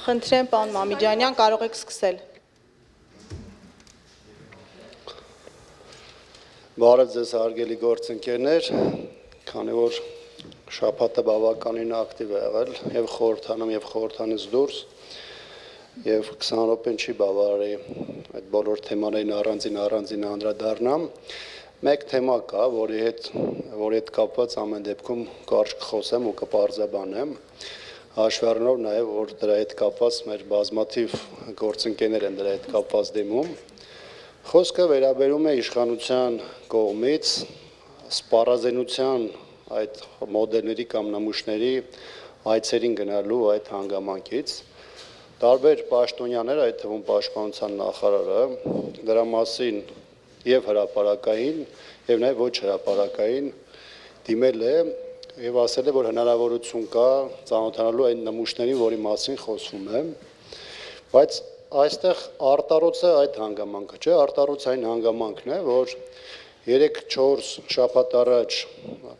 Խնդրեմ, պարոն Մամիջանյան, կարող եք սկսել։ Բարև ձեզ հարգելի գործընկերներ, քանի որ շաբաթը բավականին ակտիվ է եղել եւ խորհրդանում եւ խորհրդանից դուրս եւ 20 րոպեն չի բավարարի այդ բոլոր թեմաներին առանձին անդրադառնամ։ Մեկ թեմա կա, որի հետ կապված ամեն դեպքում կարճ կխոսեմ ու կպարզաբանեմ։ Հաշվի առնելով նաեւ որ դրա հետ կապված մեր բազմաթիվ գործընկերներ են դրա հետ կապված դիմում։ Խոսքը վերաբերում է իշխանության կողմից սպառազինության այդ մոդելների կամ նմուշների այցերին գնալու այդ հանգամանքից տարբեր պաշտոնյաներ, այդ թվում պաշտպանության նախարարը դրա մասին եւ հրապարակային եւ նաեւ ոչ հրապարակային դիմել է եւ ասել է, որ հնարավորություն կա ծանոթանալու այն նմուշներին, որի մասին խոսվում է, բայց այստեղ արտառոցը այդ հանգամանքը չէ, արտառոցը այն հանգամանքն է, որ 3-4 շաբաթ առաջ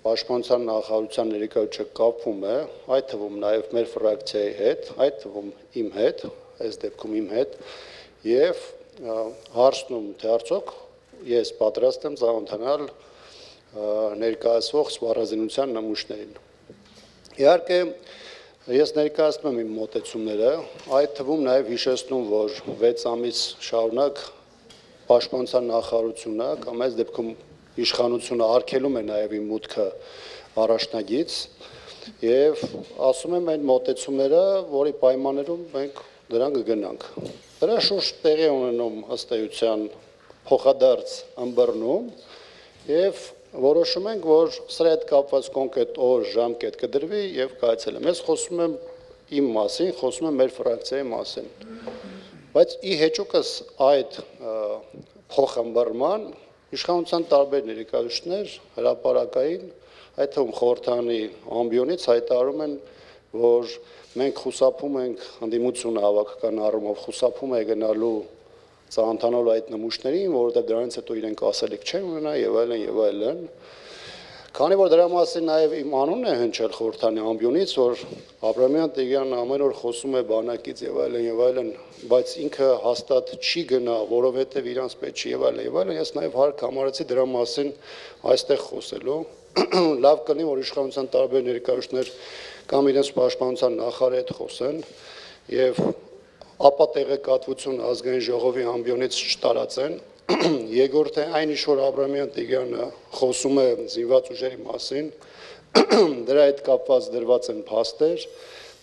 պաշտպանության նախարարության ներկայացուցիչը կապվում է, այդ թվում նաև մեր ֆրակցիայի հետ, այդ թվում իմ հետ, այս դեպքում իմ հետ, եւ հարցնում թե արդյոք ես պատրաստ եմ ծանոթանալ ներկայացվող սպառազինության նմուշներին։ Իհարկե ես ներկայացնում եմ իմ մոտեցումները, այդ թվում նաև հիշեցնում, որ 6 ամիս շարունակ պաշտպանության նախարարությունը կամ այս դեպքում իշխանությունը արգելում է նաև իմ մուտքը առաջնագից եւ ասում եմ այն մոտեցումները, որի պայմաններում մենք դրան կգնանք։ Դրա շուրջ տեղի ունենում ըստ էության փոխադարձ ըմբռնում եւ որոշում ենք, որ սրա հետ կապված կոնկրետ օր ժամկետ կդրվի եւ կայացել եմ։ Ես խոսում եմ իմ մասին, խոսում եմ մեր ֆրակցիայի մասին։ Բայց ի հեճուկս այդ փոխըմբռնման իշխանության տարբեր ներկայացուցիչներ հրապարակային, այդ թվում խորհրդանի ամբիոնից հայտարարում են, որ մենք խուսափում ենք հանդիմությունը հավաքական առումով խուսափում է գնալու ծանոթանալու այդ նմուշներին, որովհետև դրանից հետո իրենք ասելիք չեն ունենա եւ այլն եւ այլն։ Քանի որ դրա մասին նաեւ իմ անունն է հնչել խորհրդանի ամբիոնից, որ Աբրահամյան Տիգրյանն ամեն օր խոսում է բանակից եւ այլն, բայց ինքը հաստատ չի գնա, որովհետեւ իրանց պետք չի եւ այլն, ես նաեւ հարկ համարեցի դրա մասին այստեղ խոսելու։ Լավ կլինի, որ իշխանության տարբեր ներկայացուցիչներ կամ իրենց պաշտպանության նախարարի հետ խոսեն եւ ապա տեղեկատվություն ազգային ժողովի ամբիոնից չտարածեն։ Երկրորդ է այն ինչ որ Աբրահամյան Տիգրյանը խոսում է զինված ուժերի մասին, դրա հետ կապված դրված են փաստեր,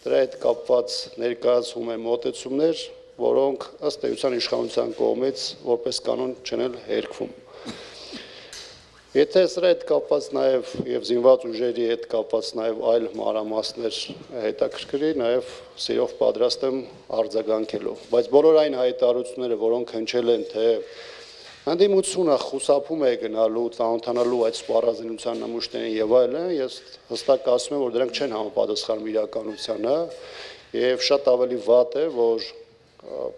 դրա հետ կապված ներկայացվում են մոտեցումներ, որոնք ըստ էության իշխանության կողմից որպես կանոն չեն հերքվում։ Եթե սրա հետ կապված նաև եւ զինված ուժերի հետ կապված նաև այլ մանրամասներ հետաքրքրի, նաև սիրով պատրաստ եմ արձագանքելու, բայց բոլոր այն հայտարարությունները, որոնք հնչել են, թե հանդիմությունը խուսափում է գնալու, ծանոթանալու այդ սպառազինության նմուշներին եւ այլն, ես հստակ ասում եմ, որ դրանք չեն համապատասխանում իրականությանը եւ շատ ավելի վատ է, որ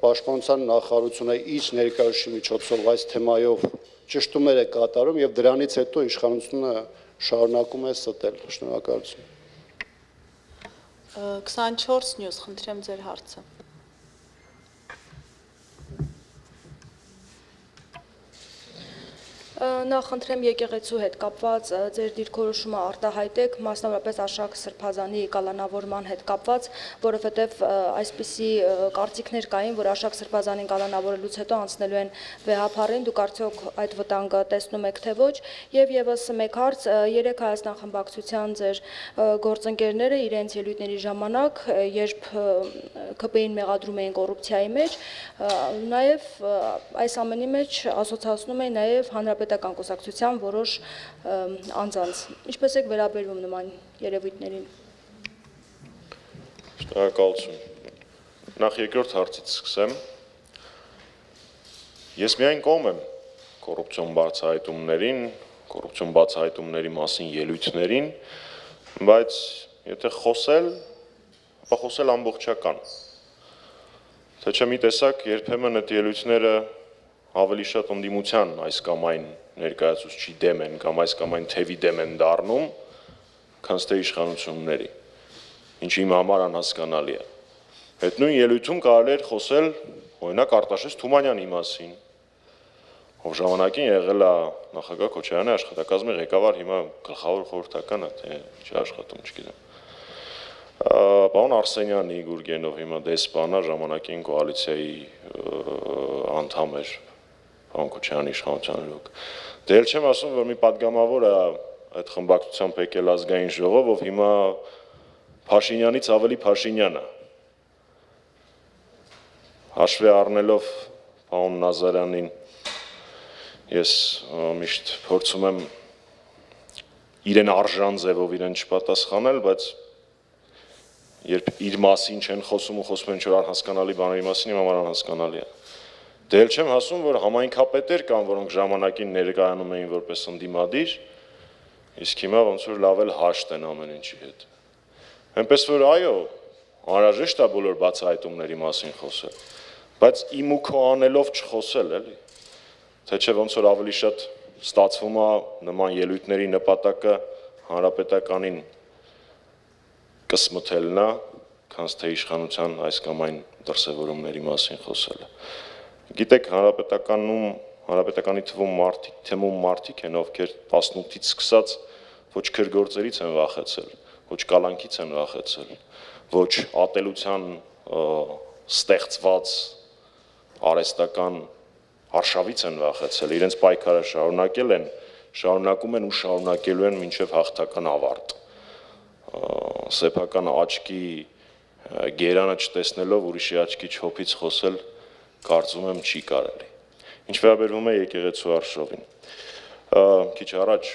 պաշտպանության նախարարությունը իր ներկայացուցիչի միջոցով այս թեմայով ճշտումներ է կատարում եւ դրանից հետո իշխանությունը շարունակում է ստել։ Շնորհակալություն։ 24 նյուզ, խնդրեմ ձեր հարցը։ Նախ խնդրեմ եկեղեցու հետ կապված ձեր դիրքորոշումը արտահայտեք, մասնավորապես Աշակ Սրբազանի կալանավորման հետ կապված, որովհետև այսպիսի կարծիքներ կային, որ Աշակ Սրբազանին կալանավորելուց հետո անցնելու են վեհափառին, դուք արդյոք այդ վտանգը տեսնում եք թե ոչ, եւ եւս մեկ հարց, երեք Հայաստան խմբակցության ձեր գործընկերները իրենց ելույթների ժամանակ, երբ ԿՊ-ին մեղադրում էին կոռուպցիայի մեջ, նաեւ այս ամենի մեջ ասոցացնում էին նաեւ Հանրապետական կուսակցության որոշ անձանց։ Ինչպես եք վերաբերվում նման երևույթներին։ Շնորհակալություն։ Նախ երկրորդ հարցից սկսեմ։ Ես միայն կողմ եմ կոռուպցիոն բացահայտումներին, կոռուպցիոն բացահայտումների մասին ելույթներին, բայց եթե խոսել, ապա խոսել ամբողջական։ Թե չէ մի տեսակ երբեմն այդ ելույթները ավելի շատ ընդդիմության այս կամ այն ներկայացուցչի դեմ են կամ այս կամ այն թևի դեմ են դառնում, քան թե իշխանությունների, ինչը իմ համար անհասկանալի է։ Այդ նույն ելույթում կարելի էր խոսել օրինակ Արտաշես Թումանյանի մասին, ով ժամանակին եղել է նախագահ Քոչարյանի աշխատակազմի ղեկավար, հիմա գլխավոր խորհրդական է, թե չի աշխատում, չգիտեմ։ Պարոն Արսենյանի Գուրգենով հիմա դեսպանա ժամանակին կոալիցիայի անդամ էր, պարոն Քոչարյանի իշխանության օրոք։ Դե էլ չեմ ասում, որ մի պատգամավոր է այդ խմբակցությամբ եկել ազգային ժողով, ով հիմա Փաշինյանից ավելի Փաշինյան է։ Հաշվի առնելով պարոն Նազարյանին, ես միշտ փորձում եմ իրեն արժան ձևով իրեն չպատասխանել, բայց երբ իր մասին չեն խոսում ու խոսում են ինչ-որ անհասկանալի բաների մասին, իմ համար անհասկանալի է։ Դե էլ չեմ ասում, որ համայնքապետեր կան, որոնք ժամանակին ներկայանում էին որպես ընդդիմադիր, իսկ հիմա ոնց որ լավ էլ հաշտ են ամեն ինչի հետ։ Այնպես որ այո, անհրաժեշտ է բոլոր բացահայտումների մասին խոսել, բայց իմ ու քո անելով չխոսել, էլի։ Թե չէ ոնց որ ավելի շատ ստացվում է նման ելույթների նպատակը հանրապետականին կսմթելն է, քանց թե իշխանության այս կամ այն դրսևորումների մասին խոսելը։ Գիտեք, հանրապետականի թվում մարդիկ են, ովքեր 18-ից սկսած ոչ քրգործերից են վախեցել, ոչ կալանքից են վախեցել, ոչ ատելության ստեղծված արհեստական արշավից են վախեցել, իրենց պայքարը շարունակել են, շարունակում են ու շարունակելու են մինչև հաղթական ավարտ։ Սեփական աչքի գերանը չտեսնելով ուրիշի աչքի չհոփից խոսել, կարծում եմ չի կարելի։ Ինչ վերաբերվում է եկեղեցու արշավին։ Քիչ առաջ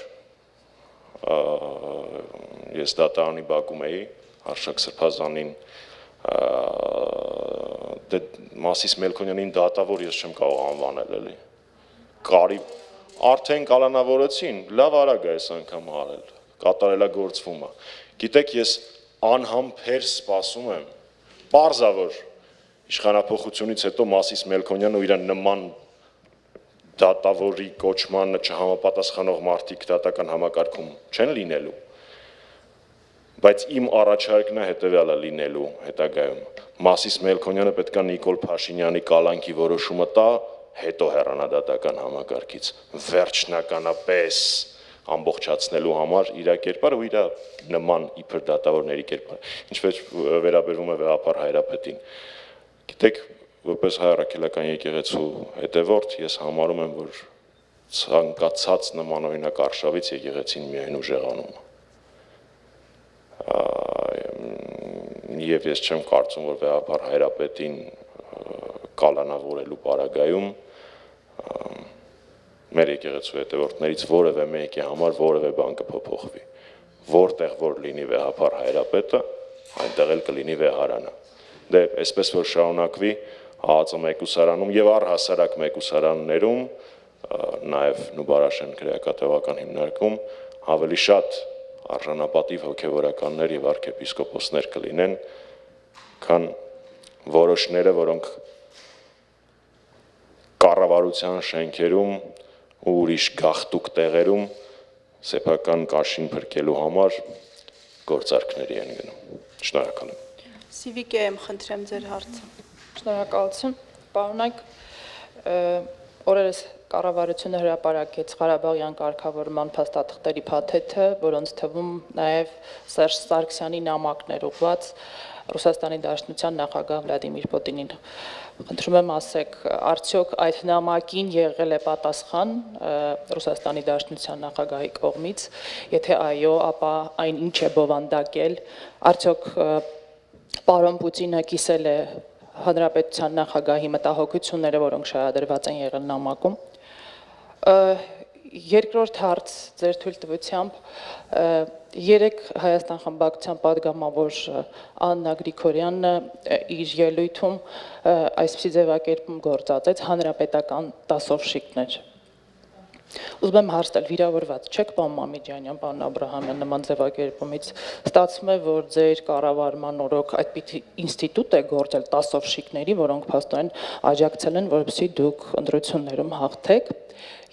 ես դատարանի բակում էի, Արշակ Սրբազանին Մասիս Մելքոնյանին դատավոր ես չեմ կարող անվանել, էլի։ Կարի արդեն կալանավորեցին, լավ արագ է այս անգամ արել, կատարելագործվում է։ Գիտեք, ես անհամբեր սպասում եմ, պարզավոր իշխանափոխությունից հետո Մասիս Մելքոնյանը ու իր նման դատավորի կոչմանը չհամապատասխանող մարդիկ դատական համակարգում չեն լինելու։ Բայց իմ առաջարկն է հետևյալը լինելու հետագայում։ Մասիս Մելքոնյանը պետք է Նիկոլ Փաշինյանի կալանքի որոշումը տա, հետո հեռանա դատական համակարգից, վերջնականապես ամբողջացնելու համար իր կերպարը ու իր նման իբր դատավորների կերպարը։ Ինչ վերաբերում է Վեհապար Հայրապետին։ Գիտեք, որպես հայ առաքելական եկեղեցու հետևորդ, ես համարում եմ, որ ցանկացած նմանօրինակ արշավից եկեղեցին միայն ուժեղանում է։ Եվ ես չեմ կարծում, որ Վեհապար Հայրապետին կալանավորելու պարագայում մեր եկեղեցու հետևորդներից որևէ մեկի համար որևէ բան կփոփոխվի։ Որտեղ որ լինի Վեհապար Հայրապետը, այնտեղ էլ կլինի Վեհարանը։ Դե այսպես որ շարունակվի ԱԱԾ մեկուսարանում եւ առհասարակ մեկուսարաններում, նաեւ Նուբարաշեն քրեակատավական հիմնարկում ավելի շատ արժանապատիվ հոգևորականներ եւ arczepiskoposներ կլինեն, քան որոշները, որոնք կառավարության շենքերում ու ուրիշ գաղտուկ տեղերում սեփական կաշին փրկելու համար գործարքների են գնում։ Շնորհակալ եմ։ Սիվիկեմ խնդրեմ ձեր հարցը։ Շնորհակալություն, պարոնայք, օրերս կառավարությունը հրապարակեց Ղարաբաղյան կարգավորման փաստաթղթերի փաթեթը, որոնց թվում նաև Սերժ Սարգսյանի նամակներ ուղված Ռուսաստանի Դաշնության նախագահ Վլադիմիր Պուտինին։ Խնդրում եմ ասեք, արդյոք այդ նամակին եղել է պատասխան Ռուսաստանի Դաշնության նախագահի կողմից, եթե այո, ապա այն ինչ է բովանդակել, արդյոք պարոն Պուտինը կիսել է Հանրապետության նախագահի մտահոգությունները, որոնք շահադրված են եղել նամակում։ Երկրորդ հարց ձեր թույլտվությամբ, երեք Հայաստան խմբակցության падգամավոր Աննա Գրիգորյանն իր ելույթում այսպիսի ձևակերպում գործածեց հանրապետական դասովշիկներ։ Ուզում եմ հարցնել, վիրավորված չեք, պարոն Մամեդյանյան, պարոն Աբրահամյան, նման ձևակերպումից ստացվում է, որ ձեր կառավարման օրոք այդպիսի ինստիտուտ է գործել դասովշիկների, որոնք փաստորեն աջակցել են, որպեսզի դուք ընտրություններում հաղթեք։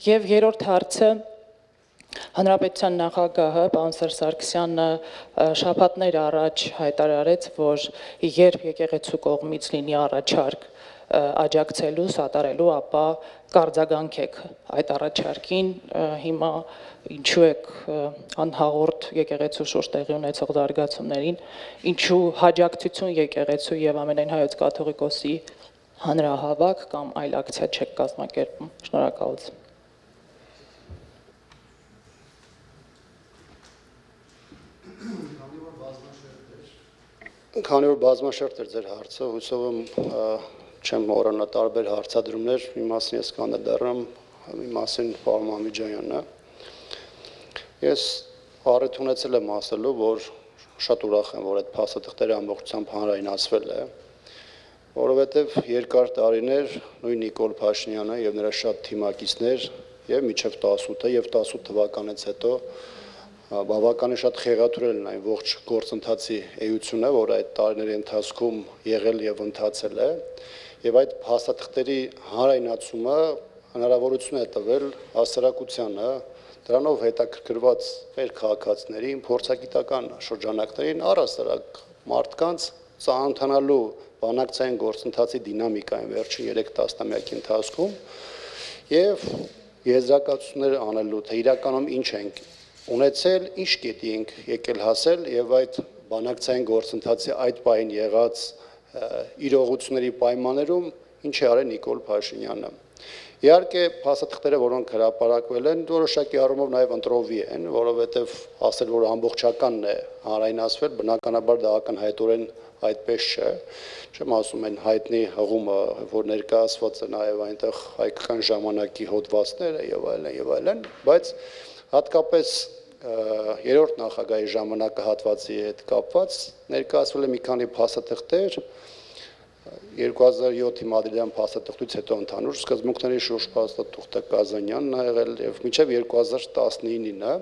Եվ երրորդ հարցը, Հանրապետության նախագահը պարոն Սերժ Սարգսյանը շաբաթներ առաջ հայտարարեց, որ երբ եկեղեցու կողմից լինի առաջարկ աջակցելու, սատարելու, ապա կարձագանքեք այդ առաջարկին, հիմա ինչու եք անհաղորդ եկեղեցու շուրջ տեղի ունեցող զարգացումներին, ինչու հաջակցություն եկեղեցու եւ ամենայն հայոց կաթողիկոսի հանրահավաք կամ այլ ակցիա չեք կազմակերպում։ Շնորհակալություն։ Քանի որ բազմաշերտ էր ձեր հարցը, հույսով եմ չեմ մոռանա տարբեր հարցադրումներ, մի մասին ես կանդրադառնամ, մի մասին պարոն Մամիջանյանն է։ Ես առիթ ունեցել եմ ասելու, որ շատ ուրախ եմ, որ այդ փաստաթղթերը ամբողջությամբ հանրայնացվել է, որովհետև երկար տարիներ նույն Նիկոլ Փաշինյանը եւ նրա շատ թիմակիցներ եւ մինչեւ 18-ը եւ 18 թվականից հետո բավականին շատ խեղաթյուրել են այն ողջ գործընթացի էությունը, որ այդ տարիների ընթացքում եղել եւ ընթացել է, եւ այդ փաստաթղթերի հանրայնացումը հնարավորություն է տվել հասարակությանը, դրանով հետաքրքրված մեր քաղաքացիներին, փորձագիտական շրջանակներին, առհասարակ մարդկանց ծանոթանալու բանակցային գործընթացի դինամիկային վերջին 3 տասնամյակի ընթացքում եւ եզրակացություններ անելու, թե իրականում ինչ ենք ունեցել, ինչ կետի ենք եկել հասել եւ այդ բանակցային գործընթացի այդ պահին եղած իրողությունների պայմաններում ինչ է արել Նիկոլ Փաշինյանը։ Իհարկե, փաստաթղթերը, որոնք հրապարակվել են, որոշակի առումով նաեւ ընտրովի են, որովհետեւ ասել, որ ամբողջականն է հանրայնացվել, բնականաբար դա ակնհայտորեն այդպես չէ։ Չեմ ասում են հայտնի հղումը, որ ներկայացված է նաեւ այնտեղ հայկական ժամանակի հոդվածները եւ այլն, բայց հատկապես երրորդ նախագահի ժամանակահատվածի հետ կապված ներկայացվել է մի քանի փաստաթղթեր 2007-ի Մադրիդյան փաստաթղթից հետո ընդհանուր սկզբունքների շուրջ փաստաթուղթը Կազանյանն ա եղել եւ մինչեւ 2019-ը,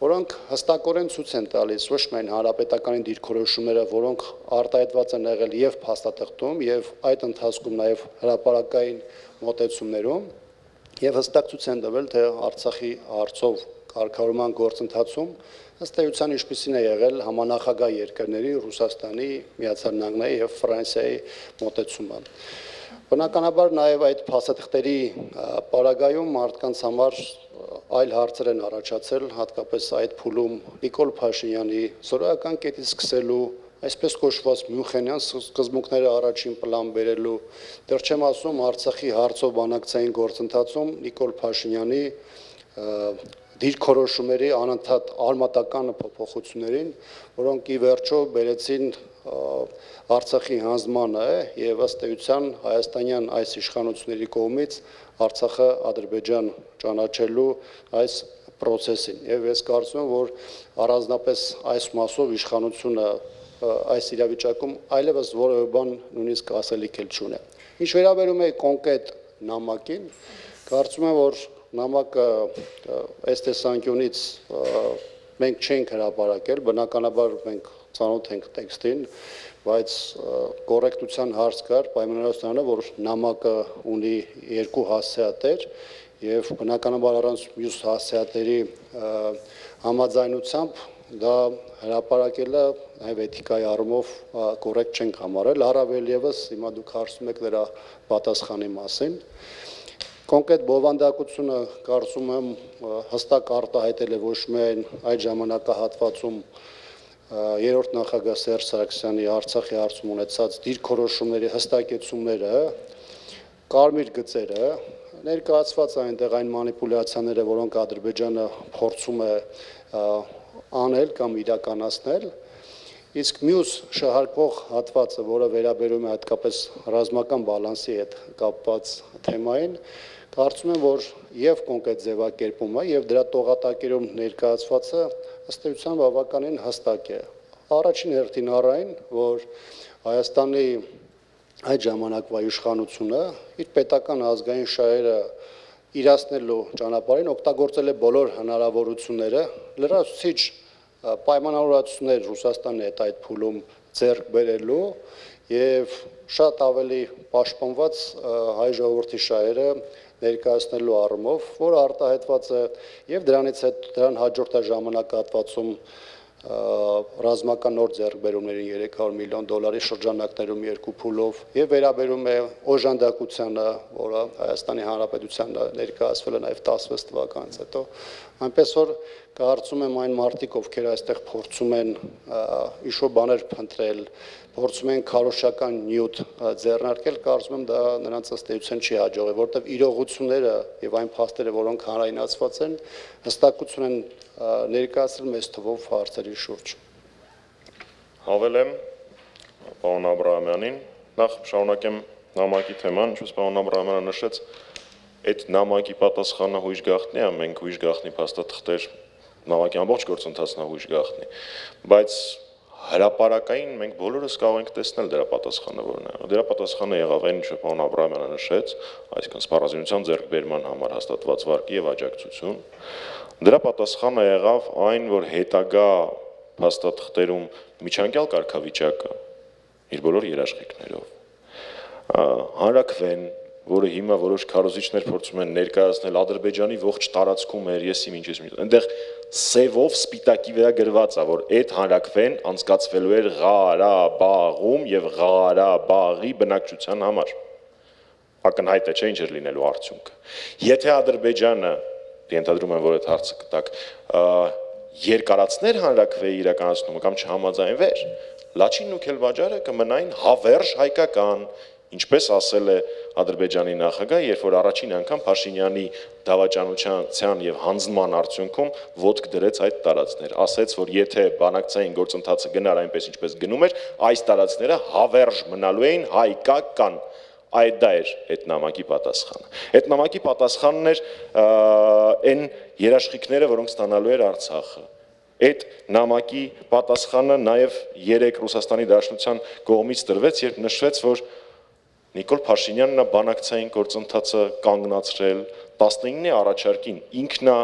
որոնք հստակորեն ցույց են տալիս ոչ միայն հանրապետականի դիրքորոշումները, որոնք արտահայտված են եղել եւ փաստաթղթում եւ այդ ընթացքում նաեւ հրապարակային մոտեցումներում եւ հստակ ցույց են տվել, թե Արցախի հարցով կարգավորման գործընթացում ըստ էության ինչպիսին է եղել համանախագահ երկրների Ռուսաստանի, Միացյալ Նահանգների եւ Ֆրանսիայի մոտեցումը։ Բնականաբար նաեւ այդ փաստաթղթերի պարագայում մարդկանց համար այլ հարցեր են առաջացել, հատկապես այդ փուլում Նիկոլ Փաշինյանի սորական կետից սկսելու, այսպես կոչված Մյունխենյան սկզբունքները առաջին պլան բերելու, դեռ չեմ ասում Արցախի հարցով բանակցային գործընթացում Նիկոլ Փաշինյանի դիրքորոշումների անընդհատ արմատական փոփոխություններին, որոնք ի վերջո բերեցին Արցախի հանձնմանը եւ ըստ էության հայաստանյան այս իշխանությունների կողմից Արցախը Ադրբեջան ճանաչելու այս process-ին եւ ես կարծում եմ, որ առանձնապես այս մասով իշխանությունը այս իրավիճակում այլևս որևէ բան նույնիսկ ասելիք էլ չունի։ Ինչ վերաբերում է կոնկրետ նամակին, կարծում եմ, որ նամակը այս տեսանկյունից մենք չենք հրապարակել, բնականաբար մենք ծանոթ ենք տեքստին, բայց կոռեկտության հարց կար, պայմանավորված նրանով, որ նամակը ունի երկու հասցեատեր եւ բնականաբար առանց մյուս հասցեատերի համաձայնությամբ դա հրապարակելը նաեւ էթիկայի առումով կոռեկտ չենք համարել, առավել եւս հիմա դուք հարցում եք դրա պատասխանի մասին։ Կոնկրետ բովանդակությունը կարծում եմ հստակ արտահայտել է ոչ միայն այդ ժամանակահատվածում երրորդ նախագահ Սերժ Սարգսյանի Արցախի հարցում ունեցած դիրքորոշումների հստակեցումները, կարմիր գծերը, ներկայացված այնտեղ այն մանիպուլյացիաները, որոնք Ադրբեջանը փորձում է անել կամ իրականացնել, իսկ մյուս շահարկող հատվածը, որը վերաբերում է հատկապես ռազմական բալանսի հետ կապված թեմային, կարծում եմ, որ եւ կոնկրետ ձևակերպումը եւ դրա տողատակերում ներկայացվածը ըստ էության բավականին հստակ է։ Առաջին հերթին առայն, որ Հայաստանի այդ ժամանակվա իշխանությունը իր պետական ազգային շահերը իրացնելու ճանապարհին օգտագործել է բոլոր հնարավորությունները, լրացուցիչ պայմանավորվածություններ Ռուսաստանի հետ այդ փուլում ձեռք բերելու եւ շատ ավելի պաշտպանված հայ ժողովրդի շահերը ներկայացնելու առումով, որը արտահայտված է եւ դրանից հետ դրան հաջորդ ժամանակահատվածում ռազմական նոր ձեռքբերումների 300 միլիոն դոլարի շրջանակներում երկու փուլով եւ վերաբերում է օժանդակությանը, որը Հայաստանի Հանրապետության ներկայացվել է նաեւ 16 թվականից հետո, այնպես որ կարծում եմ այն մարդիկ, ովքեր այստեղ փորձում են ինչ-որ բաներ փնտրել, փորձում են քարոզչական նյութ ձեռնարկել, կարծում եմ դա նրանց ըստ էության չի հաջողի, որտեղ իրողությունները եւ այն փաստերը, որոնք հանրայնացված են, հստակություն են ներկայացրել մեծ թվով հարցերի շուրջ։ Հավելեմ պարոն Աբրահամյանին, նախ շարունակեմ նամակի թեման, ինչպես պարոն Աբրահամյանը նշեց, այդ նամակի պատասխանը հույժ գաղտնի է, մենք հույժ գաղտնի փաստաթղթեր նամակի ամբողջ գործընթացն հույժ գաղտնի, բայց հրապարակային մենք բոլորս կարող ենք տեսնել դրա պատասխանը որն է։ Դրա պատասխանը եղավ այն, ինչ պարոն Աբրահամյանը նշեց, այսինքն սպառազինության ձեռքբերման համար հաստատված վարկի եւ աջակցություն։ Դրա պատասխանը եղավ այն, որ հետագա փաստաթղթերում միջանկյալ կարգավիճակը իր բոլոր երաշխիքներով հանրաքվեն, որը հիմա որոշ քարոզիչներ փորձում են ներկայացնել Ադրբեջանի ողջ տարածքում էր, եսի ինչ ես, այնտեղ սևով սպիտակի վրա գրված է, որ այդ հանրաքվեն անցկացվելու էր Ղարաբաղում եւ Ղարաբաղի բնակչության համար։ Ակնհայտ է, չէ՞, ինչ էր լինելու արդյունքը։ Եթե Ադրբեջանը, ենթադրում եմ, որ այդ հարցը կտակ, երկարացներ հանրաքվեի իրականացումը կամ չհամաձայնվեր, Լաչինն ու Քելվաջարը կմնային հավերժ հայկական, ինչպես ասել է Ադրբեջանի նախագահ, երբ որ առաջին անգամ Փաշինյանի դավաճանության եւ հանձնման արդյունքում ոտք դրեց այդ տարածքներ, ասեց, որ եթե բանակցային գործընթացը գնար այնպես ինչպես գնում էր, այս տարածքները հավերժ մնալու էին հայկական։ Այդ դա էր այդ նամակի պատասխանը։ Այդ նամակի պատասխանն էր այն երաշխիքները, որոնք ստանալու էր Արցախը։ Այդ նամակի պատասխանը նաև 3 Ռուսաստանի Դաշնության կողմից տրվեց, երբ նշվեց, որ Նիկոլ Փաշինյանն է բանակցային գործընթացը կանգնացրել 19-ի առաջարկին ինքնա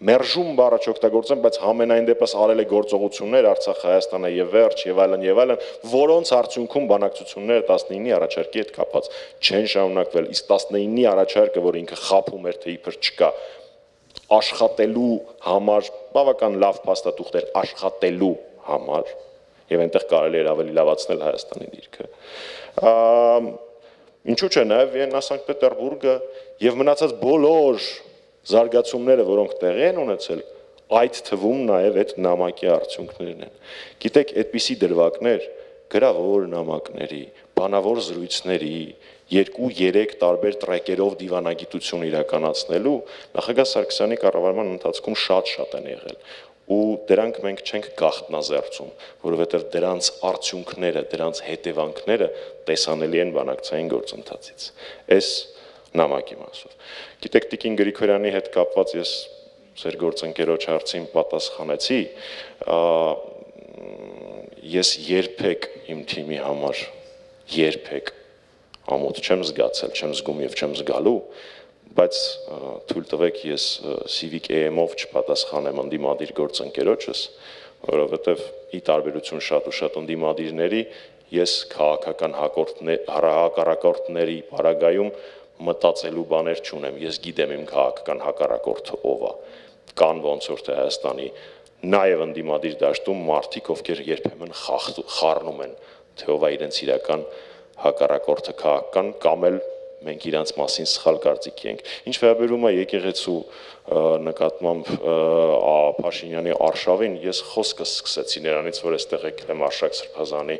մերժում բառը չօգտագործեմ, բայց համենայն դեպս արել է գործողություններ Արցախ, Հայաստանը եւ վերջ եւ այլն, որոնց արդյունքում բանակցությունները 19-ի առաջարկի հետ կապված չեն շարունակվել, իսկ 19-ի առաջարկը, որ ինքը խափում էր, թե իբր չկա, աշխատելու համար բավական լավ փաստաթուղթ էր աշխատելու համար եւ այնտեղ կարելի էր ավելի լավացնել Հայաստանի դիրքը։ Ինչու՞ չէ, նաեւ Վիեննա, Սանկտ Պետերբուրգը եւ մնացած բոլոր զարգացումները, որոնք տեղի են ունեցել, այդ թվում նաև այդ նամակի արդյունքներն են։ Գիտեք, այդպիսի դրվագներ գրավոր նամակների, բանավոր զրույցների, 2-3 տարբեր տրեկերով դիվանագիտություն իրականացնելու նախագահ Սարգսյանի կառավարման ընթացքում շատ են եղել։ Ու դրանք մենք չենք գաղտնազերծում, որովհետև դրանց արդյունքները, դրանց հետևանքները տեսանելի են բանակցային գործընթացից։ Այս նամակի մասով։ Գիտեք, Տիկին Գրիգորյանի հետ կապված ես ձեր գործընկերոջ հարցին պատասխանեցի, ես երբեք իմ թիմի համար երբեք ամոթ չեմ զգացել, չեմ զգում եւ չեմ զգալու, բայց թույլ տվեք ես civic AM-ով չպատասխանեմ ընդդիմադիր գործընկերոջս, որովհետեւ ի տարբերություն շատ ընդդիմադիրների ես քաղաքական հակառակորդների պարագայում մտածելու բաներ չունեմ, ես գիտեմ իմ քաղաքական հակառակորդը ով է, կան ոնց որ թե Հայաստանի նաև ընդդիմադիր դաշտում մարդիկ, ովքեր երբեմն խառնում են, թե ով է իրենց իրական հակառակորդը քաղաքական կամ էլ մենք իրանց մասին սխալ կարծիքի ենք։ Ինչ վերաբերում է եկեղեցու նկատմամբ Փաշինյանի արշավին, ես խոսքը սկսեցի նրանից, որ այստեղ եկել եմ Արշակ Սրբազանի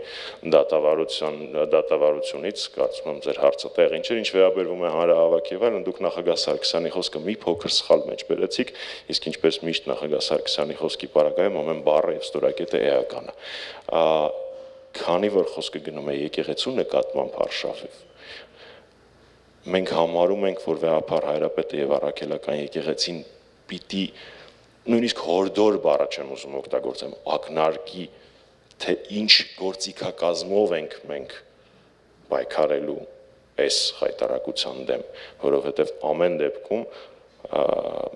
դատավարությունից, կարծում եմ ձեր հարցը տեղին չէր, ինչ վերաբերում է հանրահավաք եւ այլն, դուք նախագահ Սարգսյանի խոսքը մի փոքր սխալ մեջ բերեցիք, իսկ ինչպես միշտ նախագահ Սարգսյանի խոսքի պարագայում ամեն բառը եւ ստորակետը էական է։ Քանի որ խոսքը գնում է եկեղեցու նկատմամբ արշավով, մենք համարում ենք, որ վեհապար Հայրապետը եւ առաքելական եկեղեցին պիտի նույնիսկ հորդոր բառը չեմ ուզում օգտագործեմ, ակնարկի, թե ինչ գործիքակազմով ենք մենք պայքարելու այս հայտարարության դեմ, որովհետեւ ամեն դեպքում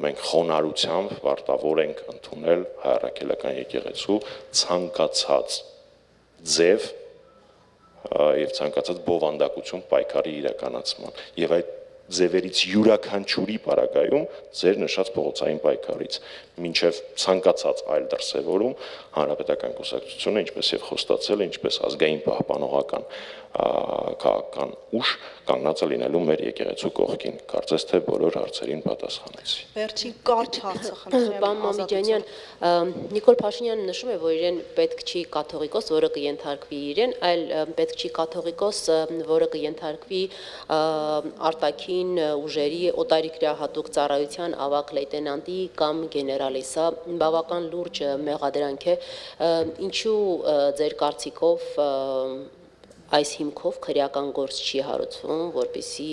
մենք խոնարհությամբ պարտավոր ենք ընդունել հայ առաքելական եկեղեցու ցանկացած ձև եւ ցանկացած բովանդակություն պայքարի իրականացման եւ այդ ձևերից յուրաքանչյուրի պարագայում ձեր նշած փողոցային պայքարից մինչև ցանկացած այլ դրսևորում հանրապետական կուսակցությունը ինչպես եւ խոստացել է ինչպես ազգային պահպանողական քաղաքական ուժ կանգնած է լինելու մեր եկեղեցու կողքին կարծես թե բոլոր հարցերին պատասխանեցի Վերջին կարճ հարցը խնդրեմ Պարոն Մամիկյանյան, Նիկոլ Փաշինյանը նշում է, որ իրեն պետք չի կաթողիկոս, որը կենթարկվի իրեն, այլ պետք չի կաթողիկոս, որը կենթարկվի արտաքին ուժերի օտարիկրահատուկ ծառայության ավագ լեյտենանտի կամ գեներալի։ Սա բավական լուրջ մեղադրանք է։ Ինչու ձեր կարծիքով այս հիմքով քրեական գործ չի հարուցվում, որպեսզի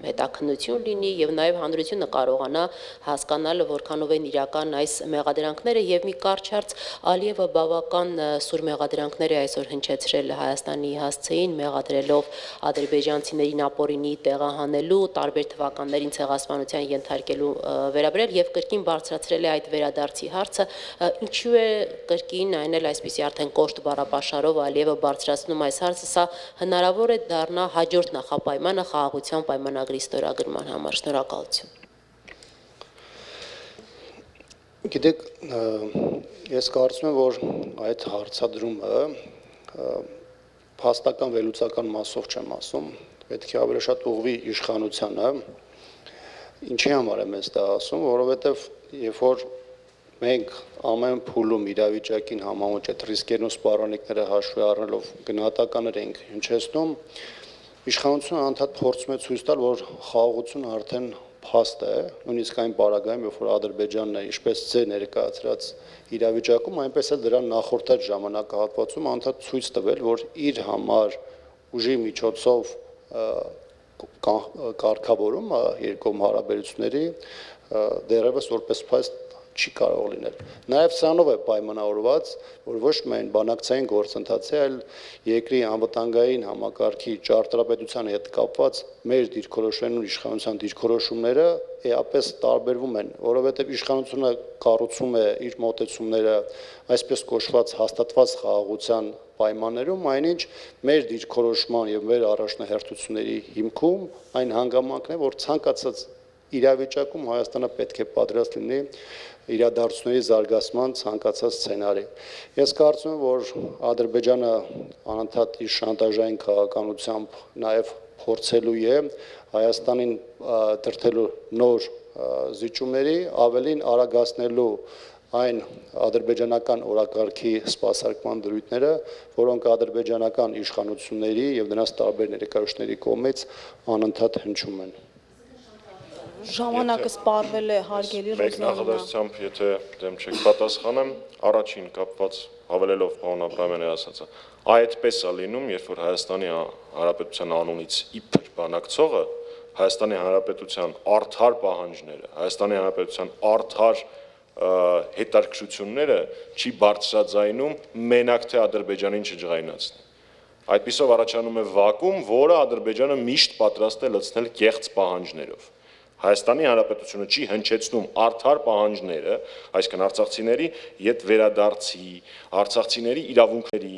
հետաքննություն լինի եւ նաեւ հանրությունը կարողանա հասկանալ որքանով են իրական այս մեղադրանքները եւ մի կարճ հարց Ալիևը բավական սուր մեղադրանքներ է այսօր հնչեցրել Հայաստանի հասցեին մեղադրելով ադրբեջանցիներին ապօրինի տեղահանելու, տարբեր թվականներին ցեղասպանության ենթարկելու վերաբերել եւ կրկին բարձրացրել է այդ վերադարձի հարցը, ինչու է կրկին այն էլ այսպիսի արդեն կոշտ բառապաշարով Ալիևը բարձրացնում այս հարցը, սա հնարավոր է դառնա հաջորդ նախապայմանը խաղաղության պայմանագրի ստորագրման համար։ Շնորհակալություն։ Գիտեք, ես կարծում եմ, որ այդ հարցադրումը փաստական վերլուծական մասով չեմ ասում, պետք է ավելի շատ ուղղվի իշխանությանը։ Ինչի համար եմ ես դա ասում, որովհետև երբ որ մենք ամեն փուլում իրավիճակին համեմատ այդ ռիսկերն ու սպառնալիքները հաշվի առնելով գնահատականներ ենք հնչեցնում, իշխանությունը անդադ փորձում է ցույց տալ, որ խաղաղությունը արդեն փաստ է, նույնիսկ այն պարագայում, երբ որ Ադրբեջանն է, ինչպես ձեր ներկայացրած իրավիճակում, այնպես էլ դրան նախորդած ժամանակահատվածում անդադ ցույց տվել, որ իր համար ուժի միջոցով կարգավորումը երկկողմ հարաբերությունների դեռևս որպես փաստ չի կարող լինել։ Նաև սրանով է պայմանավորված, որ ոչ միայն բանակցային գործընթացի, այլ երկրի անվտանգային համակարգի ճարտարապետության հետ կապված մեր դիրքորոշումներն ու իշխանության դիրքորոշումները էապես տարբերվում են, որովհետև իշխանությունը կառուցում է իր մոտեցումները այսպես կոչված հաստատված խաղաղության պայմաններում, այնինչ մեր դիրքորոշման եւ մեր առաջնահերթությունների հիմքում այն հանգամանքն է, որ ցանկացած իրավիճակում Հայաստանը պետք է պատրաստ լինի իրադարձությունների զարգացման ցանկացած սցենարի։ Ես կարծում եմ, որ Ադրբեջանը անընդհատ իր շանտաժային քաղաքականությամբ նաև փորձելու է Հայաստանին դրդելու նոր զիջումների, ավելին արագացնելու այն ադրբեջանական օրակարգի սպասարկման դրույթները, որոնք ադրբեջանական իշխանությունների եւ նրանց տարբեր ներկայացուցիչների կողմից անընդհատ հնչում են։ Ժամանակը սպառվել է հարգելի Մեկ Ռոզաննա։ նախադասությամբ, եթե դեմ չեք պատասխանեմ, առաջին կապված հավելելով պարոն Աբրահամյանի ասածը, այդպես է լինում, երբ որ Հայաստանի Հանրապետության անունից իբր բանակցողը Հայաստանի Հանրապետության արդար պահանջները, Հայաստանի Հանրապետության արդար հետաքրքրությունները չի բարձրաձայնում մենակ թե Ադրբեջանին չջղայնացնի։ Այդպիսով առաջանում է վակուում, որը Ադրբեջանը միշտ պատրաստ է լցնել կեղծ պահանջներով։ Հայաստանի Հանրապետությունը չի հնչեցնում արդար պահանջները, այսինքն արցախցիների յետ վերադարձի, արցախցիների իրավունքների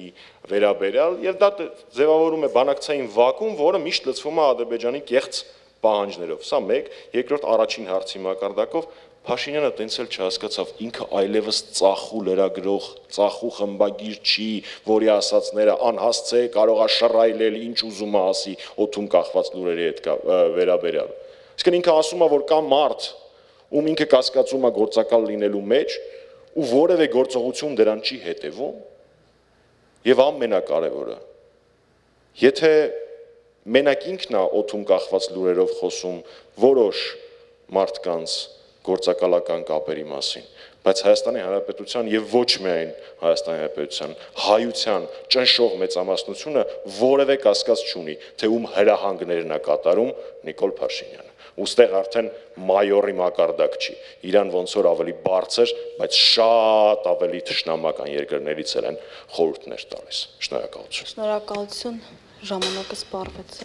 վերաբերյալ, եւ դա ձևավորում է բանակցային վակուում, որը միշտ լցվում է Ադրբեջանի կեղծ պահանջներով։ Սա մեկ, երկրորդ առաջին հարցի մակարդակով Փաշինյանը տենց էլ չհասկացավ, ինքը այլևս ծախու լրագրող, ծախու խմբագիր չի, որի ասածները անհասցե կարող է շռայլել, ինչ ուզում է ասի, օդում կախված լուրերի հետ վերաբերյալ։ Իսկ ինքը ասում է, որ կա մարդ, ում ինքը կասկածում է գործակալ լինելու մեջ, ու որևէ գործողություն դրան չի հետևում, եւ ամենակարևորը, եթե մենակ ինքն է օդում կախված լուրերով խոսում որոշ մարդկանց գործակալական կապերի մասին, բայց Հայաստանի Հանրապետության եւ ոչ միայն Հայաստանի Հանրապետության հայության ճնշող մեծամասնությունը որևէ կասկած չունի, թե ում հրահանգներն է կատարում Նիկոլ Փաշինյանը։ Ոստեղ արդեն մայորի մակարդակ չի, իրան ոնց որ ավելի բարձր, բայց շատ ավելի թշնամական երկրներից են խորհուրդներ տալիս։ Շնորհակալություն։ Շնորհակալություն, ժամանակը սպառվեց։